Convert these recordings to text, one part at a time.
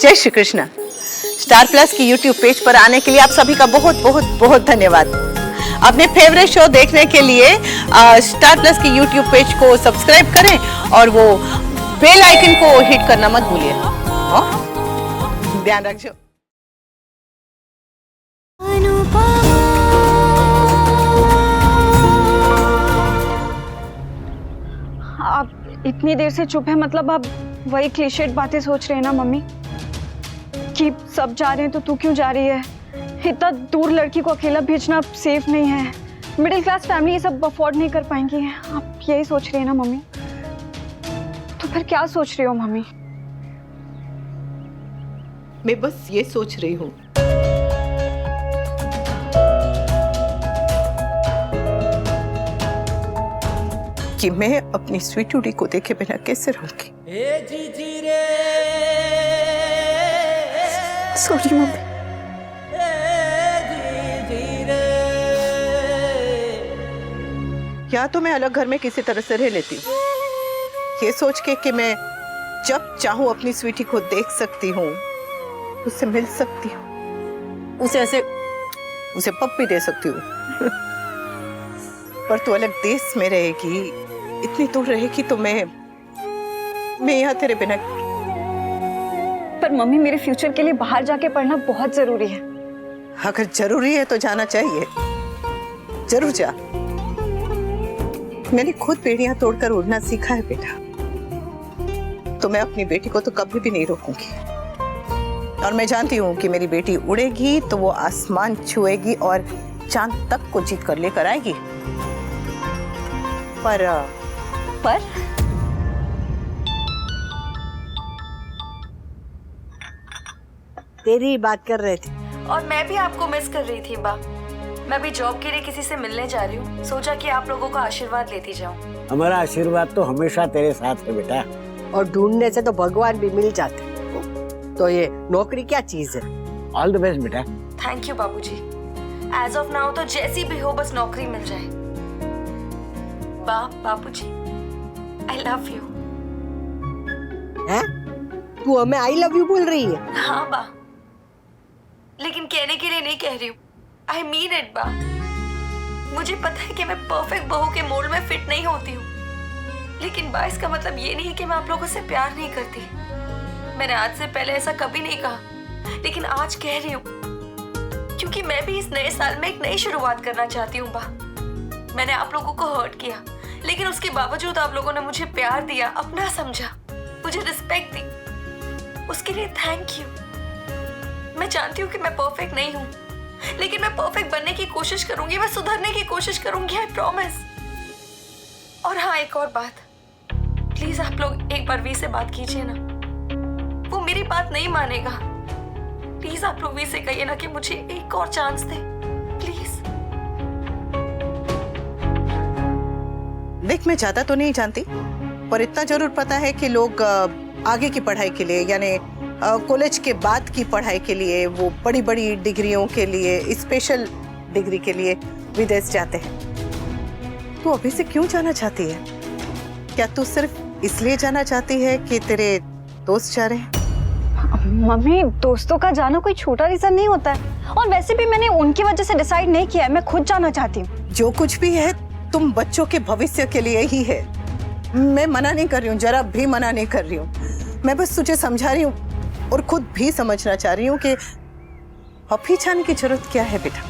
जय Shri Krishna. Star plus की YouTube page पर आने के लिए आप सभी का बहुत बहुत बहुत धन्यवाद। अपने फेवरेट शो देखने के लिए स्टार प्लस की यूट्यूब पेज को सब्सक्राइब करें और वो बेल आइकन को हिट करना मत भूलिए। ध्यान रखिए। आप इतनी देर से चुप है, मतलब आप वही क्लीशेड बातें सोच रहे हैं ना मम्मी, कि सब जा रहे हैं तो तू क्यों जा रही है? इतना दूर लड़की को अकेला भेजना सेफ नहीं है। मिडिल क्लास फैमिली ये सब अफोर्ड नहीं कर पाएंगी। आप यही सोच रही है ना मम्मी? तो फिर क्या सोच रही हो मम्मी? मैं बस ये सोच रही हूँ कि मैं अपनी स्वीटूडी को देखे बिना कैसे रहूंगी। Sorry mummy. या तो मैं अलग घर में किसी तरह से रह लेती हूँ, ये सोच के कि मैं जब चाहूँ अपनी स्वीटी को देख सकती हूँ, उससे मिल सकती हूँ, उसे पप्पी दे सकती हूँ। पर तू अलग देश में रहेगी, इतनी दूर रहेगी, तो मैं यहाँ तेरे बिना। पर मम्मी मेरे फ्यूचर के लिए बाहर जाके पढ़ना बहुत जरूरी है। अगर जरूरी है तो जाना चाहिए, जरूर जा। मैंने खुद बेड़ियां तोड़कर उड़ना सीखा है बेटा, तो मैं अपनी बेटी को तो कभी भी नहीं रोकूंगी। और मैं जानती हूँ कि मेरी बेटी उड़ेगी तो वो आसमान छुएगी और चांद तक को जीत कर लेकर आएगी। पर तेरी बात कर रहे थे। और मैं भी आपको मिस कर रही थी बा। मैं भी जॉब के लिए किसी से मिलने जा रही हूँ, सोचा कि आप लोगों का आशीर्वाद लेती जाऊँ। हमारा आशीर्वाद तो हमेशा तेरे साथ है बेटा, और ढूंढने से तो भगवान भी मिल जाते। तो ये नौकरी क्या चीज है? ऑल द बेस्ट बेटा। थैंक यू बाबूजी। एज ऑफ नाउ तो जैसी भी हो बस नौकरी मिल जाए। बाबूजी आई लव यू। हैं? तू हमें आई लव यू बोल रही है? हाँ बा, लेकिन कहने के लिए नहीं कह रही हूँ, आई मीन इट बा। मुझे पता है कि मैं परफेक्ट बहू के मोल्ड में फिट नहीं होती हूँ, लेकिन बा इसका मतलब ये नहीं है कि मैं आप लोगों से प्यार नहीं करती। मैंने आज से पहले ऐसा कभी नहीं कहा, लेकिन आज कह रही हूँ, क्योंकि मैं भी इस नए साल में एक नई शुरुआत करना चाहती हूँ बा। मैंने आप लोगों को हर्ट किया, लेकिन उसके बावजूद आप लोगों ने मुझे प्यार दिया, अपना समझा, मुझे रिस्पेक्ट दी, उसके लिए थैंक यू। मैं जानती हूँ कि मैं परफेक्ट नहीं हूँ, लेकिन मैं परफेक्ट बनने की कोशिश करूंगी, मैं सुधरने की कोशिश करूंगी, आई प्रॉमिस। और हाँ, एक और बात, प्लीज आप लोग एक बार वी से बात कीजिए ना, वो मेरी बात नहीं मानेगा। प्लीज आप लोग वी से कहिए ना कि मुझे एक और चांस दे, प्लीज। देख, मैं ज्यादा तो नहीं जानती, पर इतना जरूर पता है कि लोग आगे की पढ़ाई के लिए, यानी कॉलेज के बाद की पढ़ाई के लिए, वो बड़ी बड़ी डिग्रियों के लिए, स्पेशल डिग्री के लिए विदेश जाते हैं। तू अभी से क्यों जाना चाहती है? क्या तू सिर्फ इसलिए जाना चाहती है कि तेरे दोस्त जा रहे हैं? मम्मी, दोस्तों का जाना कोई छोटा रीजन नहीं होता है, और वैसे भी मैंने उनकी वजह से डिसाइड नहीं किया है, मैं खुद जाना चाहती हूँ। जो कुछ भी है तुम बच्चों के भविष्य के लिए ही है। मैं मना नहीं कर रही हूँ, जरा भी मना नहीं कर रही हूँ। मैं बस तुझे समझा रही हूँ और खुद भी समझना चाह रही हूँ कि अभी जाने की जरूरत क्या है बेटा।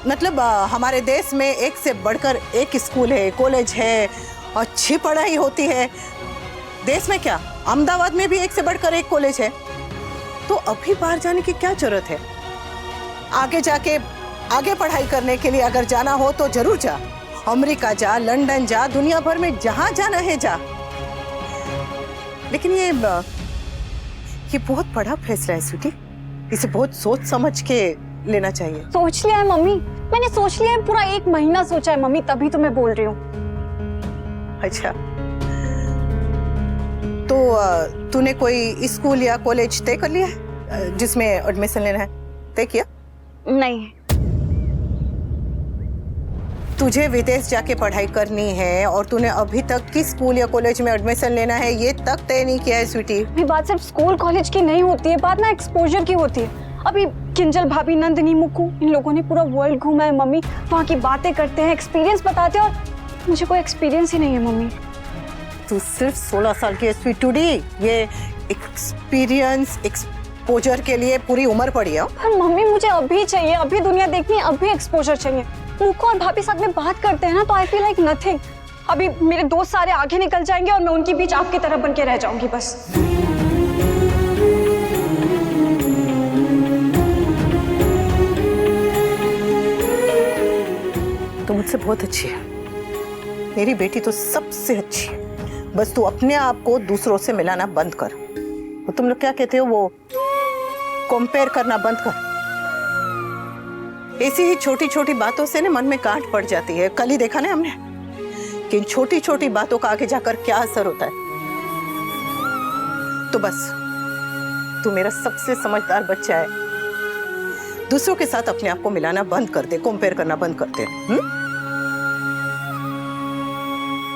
मतलब हमारे देश में एक से बढ़कर एक स्कूल है, कॉलेज है, अच्छी पढ़ाई होती है। देश में क्या, अहमदाबाद में भी एक से बढ़कर एक कॉलेज है। तो अभी बाहर जाने की क्या जरूरत है? आगे जाके आगे पढ़ाई करने के लिए अगर जाना हो तो जरूर जा, अमेरिका जा, लंदन जा, दुनिया भर में जहां जाना है जा। लेकिन ये बहुत बड़ा फैसला है स्वीटी, इसे बहुत सोच समझ के लेना चाहिए। सोच लिया है मम्मी, मैंने सोच लिया है, पूरा 1 महीना सोचा है मम्मी, तभी तो मैं बोल रही हूँ। अच्छा, तो तूने कोई स्कूल या कॉलेज तय कर लिया है जिसमें एडमिशन लेना है? तय किया? नहीं। तुझे विदेश जाके पढ़ाई करनी है और तूने अभी तक किस स्कूल या कॉलेज में एडमिशन लेना है ये तक तय नहीं किया है स्वीटी। ये बात सिर्फ स्कूल कॉलेज की नहीं होती है, बात ना एक्सपोजर की होती है। अभी किंजल भाभी, नंदिनी, मुक्कू, इन लोगों ने पूरा वर्ल्ड घूमा है मम्मी। वहाँ की बातें करते हैं, एक्सपीरियंस बताते हैं, और मुझे कोई एक्सपीरियंस ही नहीं है मम्मी। तू सिर्फ 16 साल की है स्वीटूडी, ये एक्सपीरियंस एक्सपोजर के लिए पूरी उम्र पड़ी है। पर मम्मी मुझे अभी चाहिए, अभी दुनिया देखनी है, अभी एक्सपोजर चाहिए। मुक्कू और भाभी साथ में बात करते हैं ना तो आई फील लाइक नथिंग। अभी मेरे दोस्त सारे आगे निकल जाएंगे और मैं उनके बीच आपकी तरह बन के रह जाऊंगी बस। तो मुझसे बहुत अच्छी है, मेरी बेटी तो सबसे अच्छी है। बस तू अपने आप को दूसरों से मिलाना बंद कर। वो तुम लोग क्या कहते हो, वो कंपेयर करना बंद कर। ऐसी ही छोटी छोटी बातों से ना मन में गांठ पड़ जाती है। कल ही देखा ना हमने कि इन छोटी छोटी बातों का आगे जाकर क्या असर होता है। तो बस तू मेरा सबसे समझदार बच्चा है, दूसरों के साथ अपने आप को मिलाना बंद कर दे, कंपेयर करना बंद कर दे।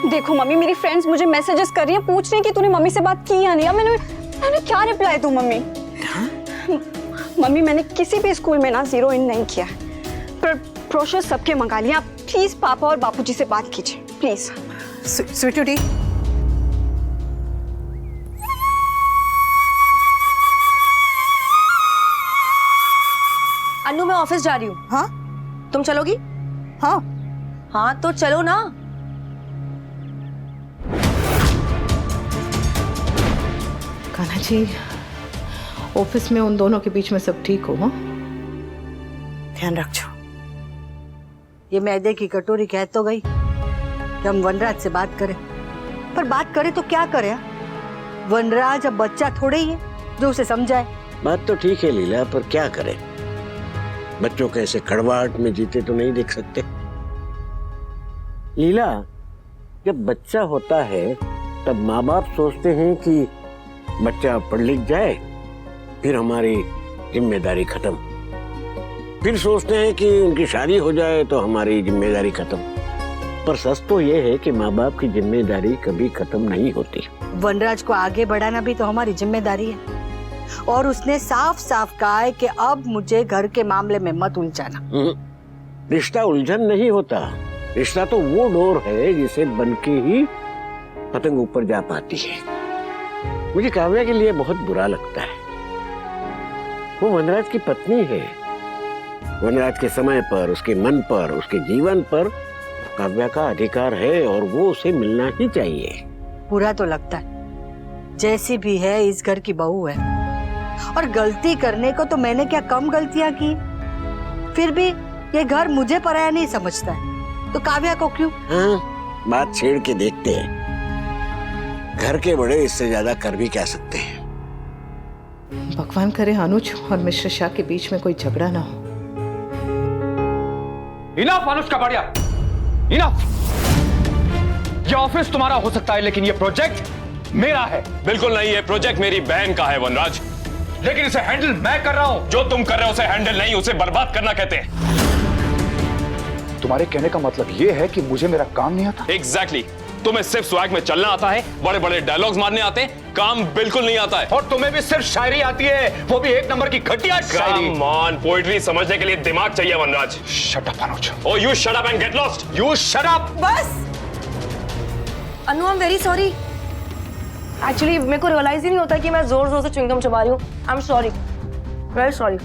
देखो मम्मी, मेरी फ्रेंड्स मुझे मैसेजेस कर रही हैं, पूछ रही हैं कि तूने मम्मी से बात की या नहीं। अब मैंने क्या रिप्लाई दूं मम्मी? मम्मी मैंने किसी भी स्कूल में ना 0 इन नहीं किया, पर ब्रोशर सबके मंगा लिया। आप प्लीज पापा और बापूजी से बात कीजिए प्लीज। स्वीटूडी, अन्नू मैं ऑफिस जा रही हूँ। हाँ तुम चलोगी? हाँ हाँ तो चलो ना। कान्हा जी, ऑफिस में उन दोनों के बीच में सब ठीक हो? हाँ, ध्यान रखो। ये मैदे की कटोरी कह तो गई कि हम वनराज से बात करें, पर बात करें तो क्या करें? वनराज अब बच्चा थोड़े ही है जो उसे समझाए। बात तो ठीक है लीला, पर क्या करें? बच्चों को ऐसे कड़वाहट में जीते तो नहीं देख सकते। लीला, जब बच्चा होता है तब माँ बाप सोचते हैं कि बच्चा पढ़ लिख जाए, फिर हमारी जिम्मेदारी खत्म। फिर सोचते हैं कि उनकी शादी हो जाए तो हमारी जिम्मेदारी खत्म। पर सच तो ये है कि माँ बाप की जिम्मेदारी कभी खत्म नहीं होती। वनराज को आगे बढ़ाना भी तो हमारी जिम्मेदारी है, और उसने साफ साफ कहा है कि अब मुझे घर के मामले में मत उलझाना। रिश्ता उलझन नहीं होता, रिश्ता तो वो डोर है जिसे बन के ही पतंग ऊपर जा पाती है। मुझे काव्या के लिए बहुत बुरा लगता है। वो वनराज की पत्नी है। वनराज के समय पर, उसके मन पर, उसके जीवन पर काव्या का अधिकार है और वो उसे मिलना ही चाहिए। बुरा तो लगता है, जैसी भी है इस घर की बहू है, और गलती करने को तो मैंने क्या कम गलतियां की। फिर भी ये घर मुझे पराया नहीं समझता है, तो काव्या को क्यों? हाँ, बात छेड़ के देखते हैं। घर के बड़े इससे ज्यादा कर भी क्या सकते हैं। भगवान करे अनुज और मिश्र शाह के बीच में कोई झगड़ा ना हो। इनफ अनुज का बढ़िया, इनफ। ये ऑफिस तुम्हारा हो सकता है लेकिन ये प्रोजेक्ट मेरा है। बिल्कुल नहीं, ये प्रोजेक्ट मेरी बहन का है वनराज। लेकिन इसे हैंडल मैं कर रहा हूं। जो तुम कर रहे हो उसे हैंडल नहीं, उसे बर्बाद करना कहते हैं। तुम्हारे कहने का मतलब ये है कि मुझे मेरा काम नहीं आता? एग्जैक्टली। तुम्हें सिर्फ स्वैग में चलना आता है, बड़े बड़े डायलॉग्स मारने आते हैं, काम बिल्कुल नहीं आता है। और तुम्हें भी सिर्फ शायरी आती है, वो भी 1 नंबर की घटिया शायरी। कम ऑन, पोएट्री समझने के लिए दिमाग चाहिए Vanraj. Shut up Anuj. Oh you shut up and get lost. You shut up. बस Annu, I am very sorry. Actually मेरे को रियलाइज ही नहीं होता कि मैं जोर जोर से च्युइंगम चबा रही हूँ। I am sorry, very sorry.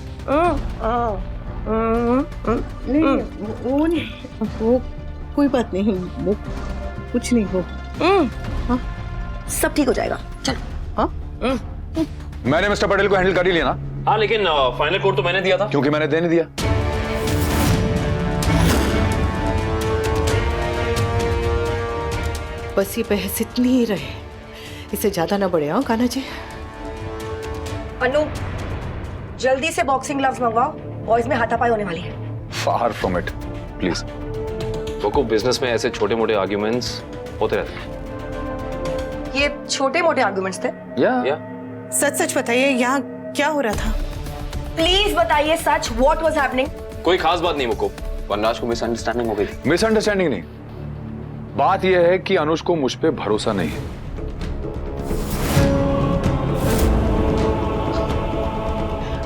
वो कोई बात नहीं, वो कुछ नहीं हो। हाँ? सब ठीक हो जाएगा, चल। हाँ? मैंने मिस्टर पटेल को हैंडल कर ही लिया ना। हाँ, लेकिन फाइनल कोड तो मैंने दिया था। क्योंकि मैंने देने दिया। बस ये बहस इतनी ही रहे, इसे ज्यादा ना बढ़े। हाँ कान्हा जी? अन्नू, जल्दी से बॉक्सिंग ग्लव्स मंगवाओ, बॉयज में हाथापाई होने वाली है। Far from it please. वो बिजनेस में ऐसे छोटे मोटे आर्ग्यूमेंट्स होते रहते हैं। ये छोटे मोटे आर्गुमेंट्स थे? या सच सच बताइए, यहाँ क्या हो रहा था? प्लीज बताइए सच, व्हाट वाज हैपनिंग? कोई खास बात नहीं मुको, वनराज को मिसअंडरस्टैंडिंग हो गई थी। मिसअंडरस्टैंडिंग नहीं, बात यह है कि अनुज को मुझ पे भरोसा नहीं है।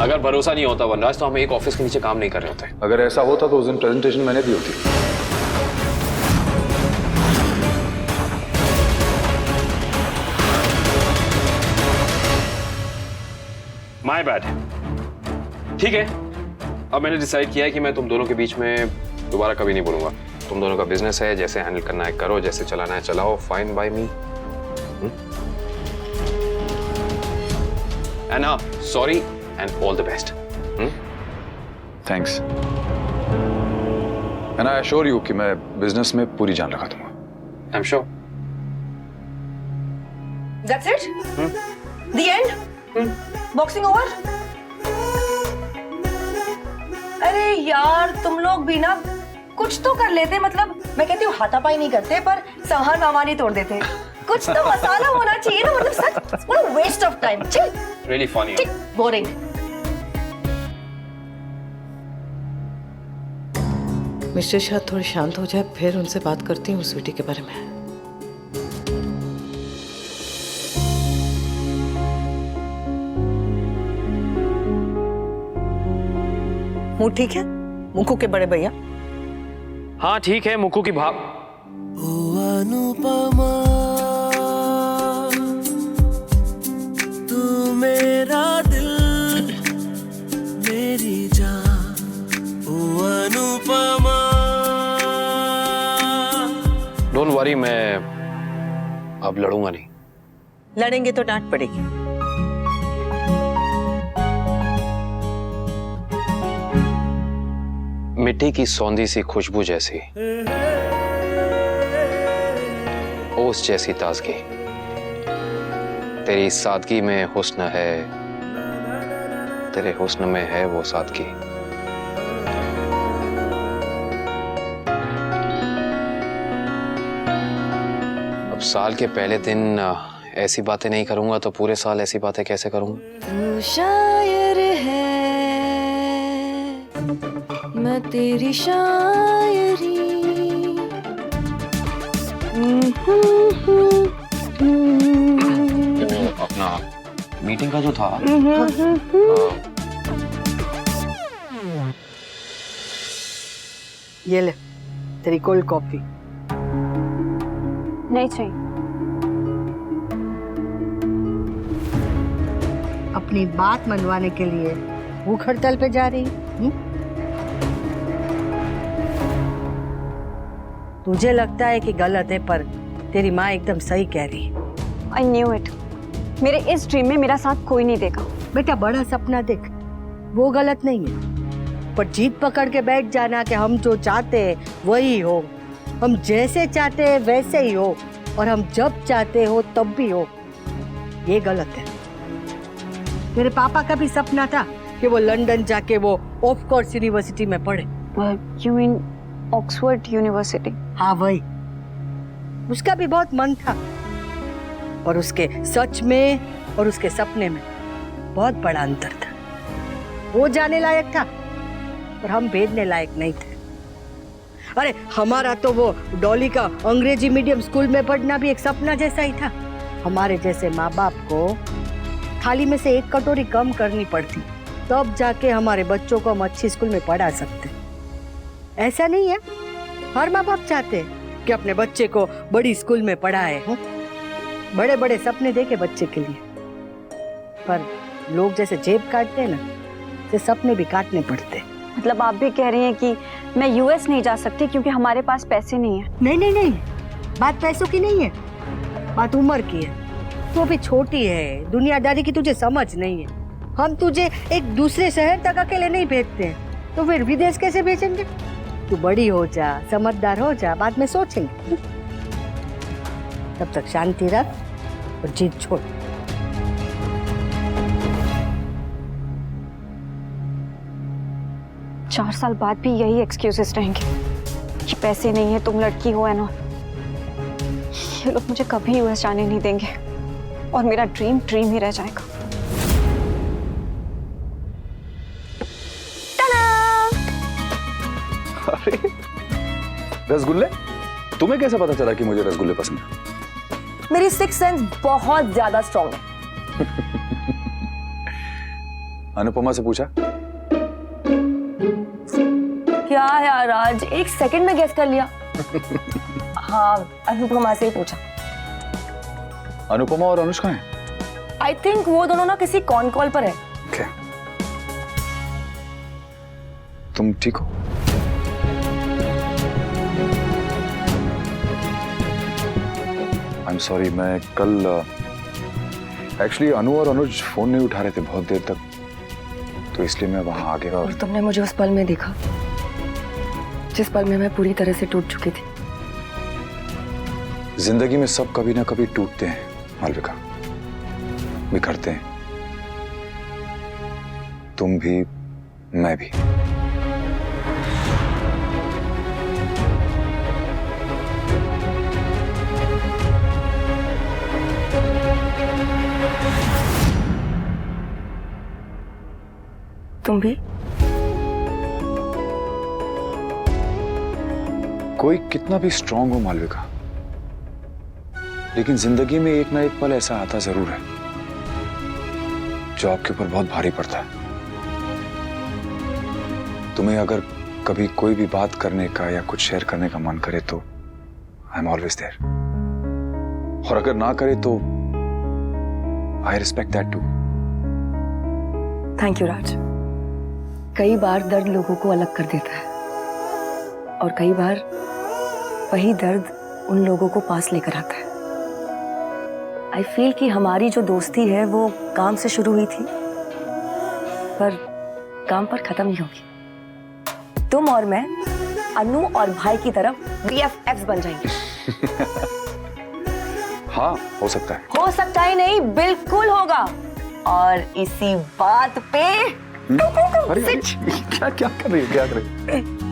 अगर भरोसा नहीं होता वनराज तो हम एक ऑफिस के नीचे काम नहीं कर रहे होते। अगर ऐसा होता तो उस दिन प्रेजेंटेशन मैंने दी होती। My bad. ठीक है, अब मैंने डिसाइड किया है कि मैं तुम दोनों के बीच में दोबारा कभी नहीं बोलूंगा। तुम दोनों का बिजनेस है, जैसे हैंडल करना है करो, जैसे चलाना है चलाओ, फाइन बाय मी। एंड हाँ, sorry and all the best. Thanks. And I assure you कि मैं बिजनेस में पूरी जान लगा दूंगा। I am sure. That's it? The end? Boxing over? अरे यार तुम लोग भी ना कुछ तो कर लेते, मतलब मैं कहती हूँ हाथापाई नहीं करते पर सामान वामान ही तोड़ देते। कुछ तो मसाला होना चाहिए ना, मतलब सच what a waste of time। Chill. Really funny। Boring. Mister Shah थोड़ी शांत हो जाए, फिर उनसे बात करती हूँ स्वीटी के बारे में। मुंह ठीक है? मुक्कू के बड़े भैया? हाँ ठीक है, मुक्कू की भाव। अनुपमा तू मेरा दिल मेरी जान, ओ अनुपमा। डोंट वरी, मैं अब लड़ूंगा नहीं। लड़ेंगे तो डांट पड़ेगी। मिट्टी की सौंधी सी खुशबू जैसी, ओस जैसी ताजगी, तेरी सादगी में हुस्न है, तेरे हुस्न में है वो सादगी। अब साल के पहले दिन ऐसी बातें नहीं करूंगा तो पूरे साल ऐसी बातें कैसे करूंगा? तू शायर है, मैं तेरी शायरी। अपना मीटिंग का जो था, ये ले तेरी कोल्ड कॉफी। नहीं चाहिए। अपनी बात मनवाने के लिए भूख हड़ताल पे जा रही है? तुझे लगता है कि गलत है, पर तेरी माँ एकदम सही कह रही है। I knew it. मेरे इस ड्रीम में मेरा साथ कोई नहीं देगा। बेटा बड़ा सपना देख, वो गलत नहीं है, पर जीत पकड़ के बैठ जाना कि हम जो चाहते हैं वही हो, हम जैसे चाहते हैं वैसे ही हो, और हम जब चाहते हो तब भी हो, ये गलत है। मेरे पापा का भी सपना था कि वो लंदन जाके वो ऑफ कोर्स यूनिवर्सिटी में पढ़े। You mean Oxford university? हाँ वही, उसका भी बहुत मन था, और उसके सच में और उसके सपने में बहुत बड़ा अंतर था। वो जाने लायक था और हम भेजने लायक नहीं थे। अरे हमारा तो वो डॉली का अंग्रेजी मीडियम स्कूल में पढ़ना भी एक सपना जैसा ही था। हमारे जैसे माँ बाप को थाली में से एक कटोरी कम करनी पड़ती, तब जाके हमारे बच्चों को हम अच्छी स्कूल में पढ़ा सकते। ऐसा नहीं है, हर माँ बाप चाहते हैं कि अपने बच्चे को बड़ी स्कूल में पढ़ाए, हो बड़े बड़े सपने देखे बच्चे के लिए, पर लोग जैसे जेब काटते हैं ना, से सपने भी काटने पड़ते। मतलब आप भी कह रही हैं कि मैं यूएस नहीं जा सकती क्योंकि हमारे पास पैसे नहीं है? नहीं नहीं नहीं, बात पैसों की नहीं है, बात उम्र की है। तू अभी छोटी है, दुनियादारी की तुझे समझ नहीं है। हम तुझे एक दूसरे शहर तक अकेले नहीं भेजते हैं, तो फिर विदेश कैसे भेजेंगे? तू बड़ी हो जा, समझदार हो जा, बाद में सोचेंगे। तब तक शांति रख और जीत छोड़। चार साल बाद भी यही एक्सक्यूजेस रहेंगे कि पैसे नहीं है, तुम लड़की हो एंड ऑल। ये लोग मुझे कभी यूएस जाने नहीं देंगे और मेरा ड्रीम ड्रीम ही रह जाएगा। अरे रसगुल्ले? तुम्हें कैसे पता चला कि मुझे रसगुल्ले पसंद है? मेरी सिक्स सेंस बहुत ज्यादा स्ट्रॉन्ग है। अनुपमा से पूछा? क्या यार आज 1 सेकंड में गेस कर लिया। हाँ, अनुपमा से ही पूछा। अनुपमा और अनुष्का हैं? आई थिंक वो दोनों ना किसी कॉन कॉल पर है। Okay. तुम ठीक हो? आई एम सॉरी, मैं कल एक्चुअली अनु और अनुज फोन नहीं उठा रहे थे बहुत देर तक, तो इसलिए मैं वहां आ गया। और तुमने मुझे उस पल में देखा जिस पल में मैं पूरी तरह से टूट चुकी थी। जिंदगी में सब कभी ना कभी टूटते हैं मालविका, बिखरते हैं। तुम भी, मैं भी। तुम भी? कोई कितना भी स्ट्रांग हो मालविका, लेकिन जिंदगी में एक ना एक पल ऐसा आता जरूर है जो आपके ऊपर बहुत भारी पड़ता है। तुम्हें अगर कभी कोई भी बात करने का या कुछ शेयर करने का मन करे तो आई एम ऑलवेज देयर, और अगर ना करे तो I respect that too. Thank you Raj. कई बार दर्द लोगों को अलग कर देता है, और कई बार वही दर्द उन लोगों को पास लेकर आता है। आई फील कि हमारी जो दोस्ती है वो काम से शुरू हुई थी, पर काम पर खत्म नहीं होगी। तुम और मैं अनु और भाई की तरफ BFFs बन जाएंगे। हाँ, हो सकता है। हो सकता है नहीं, बिल्कुल होगा। और इसी बात पे अरे क्या क्या कर रही हो, क्या कर रही हो?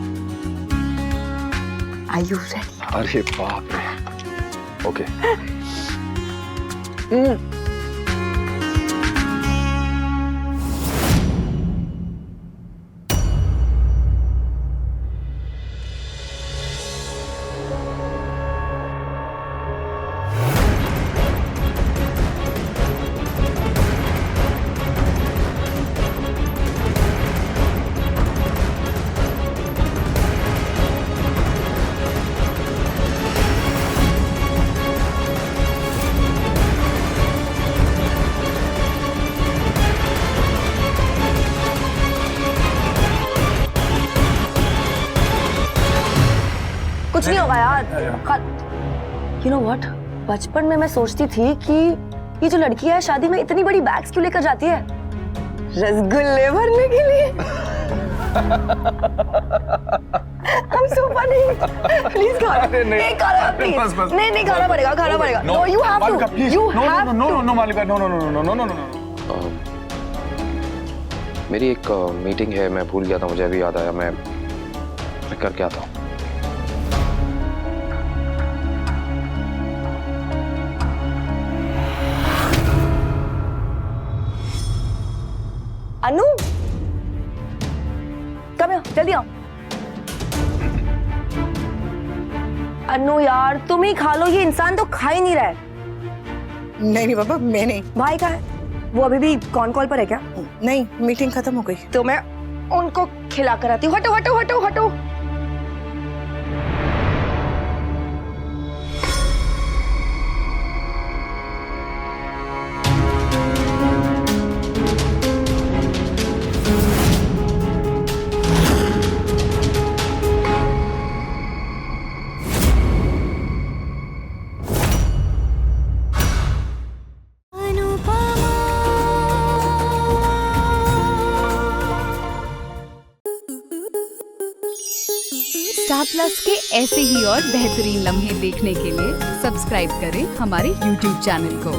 Are you ready? अरे बाप रे। ओके। कुछ नहीं होगा यार। You know what? बचपन में मैं सोचती थी कि ये जो लड़की है शादी में इतनी बड़ी बैग्स क्यों लेकर जाती है? रसगुल्ले भरने के लिए। I'm so funny. Please खाना। नहीं खाना प्लीज। नहीं खाना पड़ेगा, खाना पड़ेगा। No, you have to. You have to. No, मालिका, no. मेरी एक मीटिंग है, मैं भूल गया था, मुझे अभी याद आया, मैं करके आता हूँ। अनु, कम यहाँ, जल्दी आओ। अनु यार तुम ही खा लो, ये इंसान तो खा ही नहीं रहा है। नहीं बाबा, मैं नहीं। भाई कहाँ है? वो अभी भी कॉन कॉल पर है क्या? नहीं, मीटिंग खत्म हो गई। तो मैं उनको खिला कर आती हूँ। हटो हटो हटो हटो। स्टार प्लस के ऐसे ही और बेहतरीन लम्हे देखने के लिए सब्सक्राइब करें हमारे YouTube चैनल को।